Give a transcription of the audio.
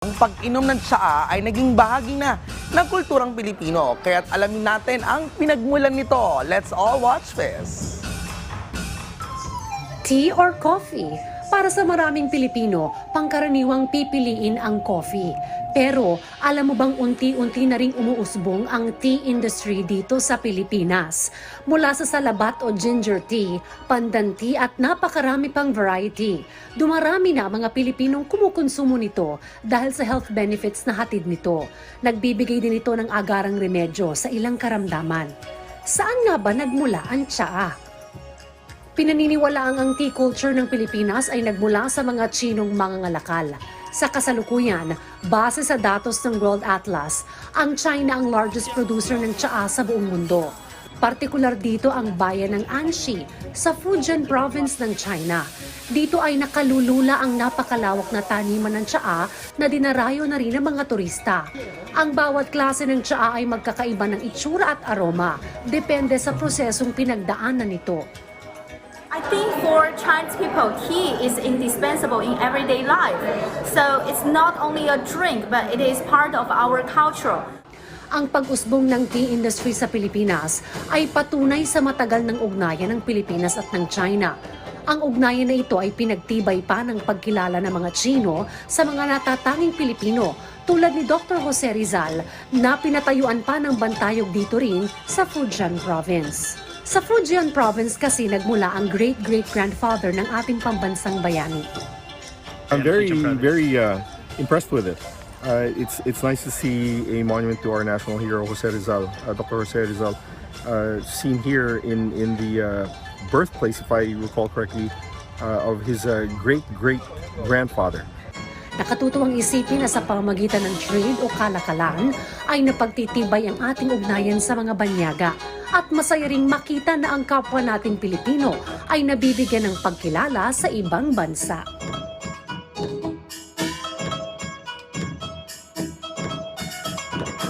Ang pag-inom ng tsaa ay naging bahagi na ng kulturang Pilipino, kaya't alamin natin ang pinagmulan nito. Let's all watch this. Tea or coffee? Para sa maraming Pilipino, pangkaraniwang pipiliin ang coffee. Pero alam mo bang unti-unti na ring umuusbong ang tea industry dito sa Pilipinas? Mula sa salabat o ginger tea, pandan tea at napakarami pang variety. Dumarami na mga Pilipinong kumukonsumo nito dahil sa health benefits na hatid nito. Nagbibigay din ito ng agarang remedyo sa ilang karamdaman. Saan nga ba nagmula ang tsaa? Pinaniniwalaang ang tea culture ng Pilipinas ay nagmula sa mga Tsinong mangangalakal. Sa kasalukuyan, base sa datos ng World Atlas, ang China ang largest producer ng tsaa sa buong mundo. Partikular dito ang bayan ng Anxi sa Fujian province ng China. Dito ay nakalulula ang napakalawak na taniman ng tsaa na dinarayo na rin ng mga turista. Ang bawat klase ng tsaa ay magkakaiba ng itsura at aroma, depende sa prosesong pinagdaanan nito. I think for Chinese people, tea is indispensable in everyday life. So it's not only a drink, but it is part of our culture. Ang pag-usbong ng tea industry sa Pilipinas ay patunay sa matagal ng ugnayan ng Pilipinas at ng China. Ang ugnayan na ito ay pinagtibay pa ng pagkilala ng mga Tsino sa mga natatanging Pilipino tulad ni Dr. Jose Rizal na pinatayuan pa ng bantayog dito rin sa Fujian province. Sa Fujian province kasi nagmula ang great-great-grandfather ng ating pambansang bayani. I'm very impressed with it. It's nice to see a monument to our national hero, Jose Rizal, Dr. Jose Rizal, seen here in the birthplace, if I recall correctly, of his great-great-grandfather. Nakatutuwang isipin na sa pamamagitan ng trade o kalakalan ay napagtitibay ang ating ugnayan sa mga banyaga at masaya ring makita na ang kapwa nating Pilipino ay nabibigyan ng pagkilala sa ibang bansa.